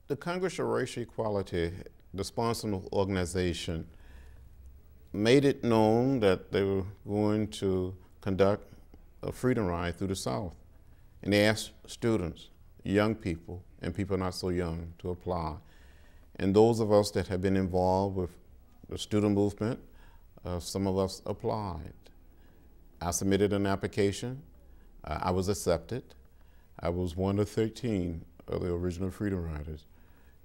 The Congress of Racial Equality, the sponsoring organization, made it known that they were going to conduct a freedom ride through the South. And they asked students, young people, and people not so young to apply. And those of us that have been involved with the student movement, some of us applied. I submitted an application. I was accepted. I was one of 13 of the original Freedom Riders.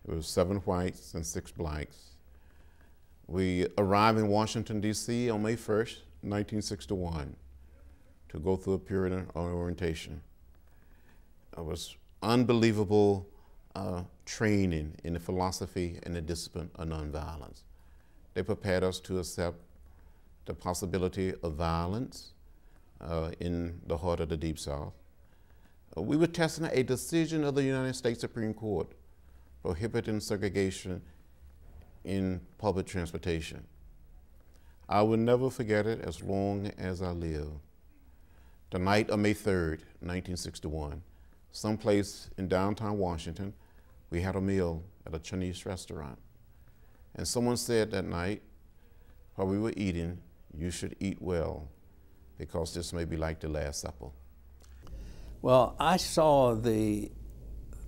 It was 7 whites and 6 blacks. We arrived in Washington, D.C. on May 1st, 1961, to go through a period of orientation. It was unbelievable training in the philosophy and the discipline of nonviolence. They prepared us to accept the possibility of violence in the heart of the Deep South. We were testing a decision of the United States Supreme Court prohibiting segregation in public transportation. I will never forget it as long as I live. The night of May 3rd, 1961, someplace in downtown Washington, we had a meal at a Chinese restaurant. And someone said that night, while we were eating, you should eat well, because this may be like the Last Supper. Well, I saw the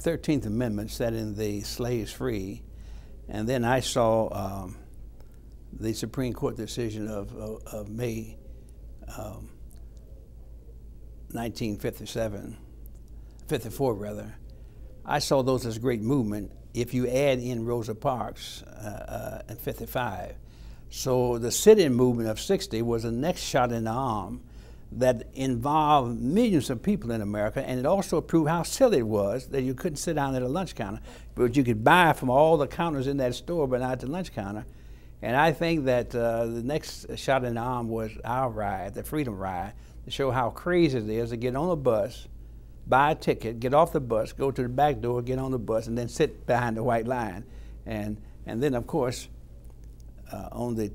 13th Amendment setting the slaves free, and then I saw the Supreme Court decision of May 1957, 54 rather. I saw those as a great movement if you add in Rosa Parks in 55. So the sit-in movement of 60 was the next shot in the arm that involved millions of people in America, and it also proved how silly it was that you couldn't sit down at a lunch counter, but you could buy from all the counters in that store but not at the lunch counter. And I think that the next shot in the arm was our ride, the Freedom Ride, to show how crazy it is to get on a bus, buy a ticket, get off the bus, go to the back door, get on the bus, and then sit behind the white line. And then, of course, on the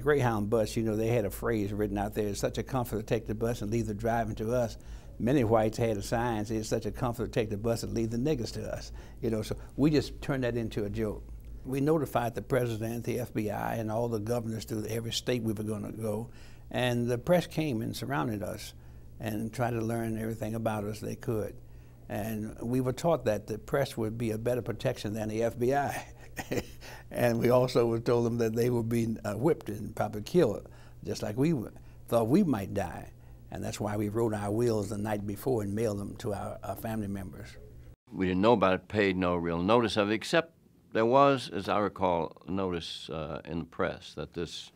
Greyhound bus, you know, they had a phrase written out there, it's such a comfort to take the bus and leave the driving to us. Many whites had a sign saying it's such a comfort to take the bus and leave the niggas to us. You know, so we just turned that into a joke. We notified the president, the FBI, and all the governors through every state we were going to go, and the press came and surrounded us and tried to learn everything about us they could. And we were taught that the press would be a better protection than the FBI. And we also were told them that they would be whipped and probably killed, just like we thought we might die. And that's why we wrote our wills the night before and mailed them to our family members. We didn't know about it, paid no real notice of it, except there was, as I recall, notice in the press that this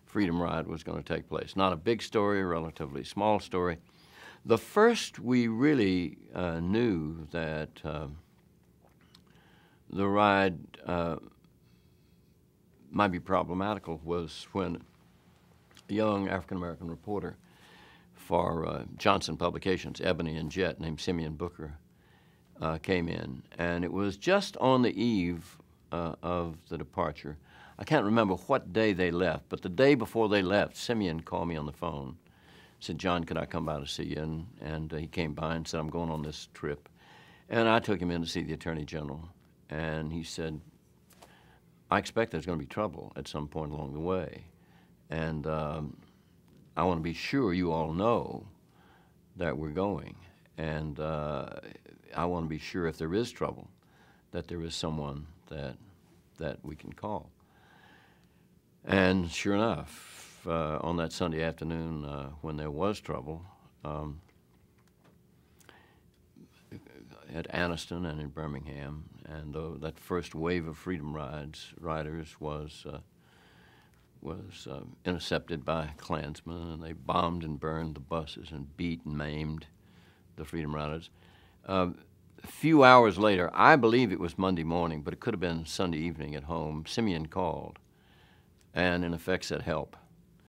Freedom Ride was going to take place. Not a big story, a relatively small story. The first we really knew that the ride might be problematical was when a young African-American reporter for Johnson Publications, Ebony and Jet, named Simeon Booker, came in. And it was just on the eve of the departure. I can't remember what day they left, but the day before they left, Simeon called me on the phone, said, "John, could I come by to see you?" And he came by and said, "I'm going on this trip." And I took him in to see the Attorney General. And he said, "I expect there's going to be trouble at some point along the way. And I want to be sure you all know that we're going. And I want to be sure if there is trouble that there is someone that we can call." And sure enough, on that Sunday afternoon when there was trouble, at Anniston and in Birmingham, and that first wave of Freedom Riders was intercepted by Klansmen, and they bombed and burned the buses and beat and maimed the Freedom Riders. A few hours later, I believe it was Monday morning, but it could have been Sunday evening at home, Simeon called and in effect said, "Help."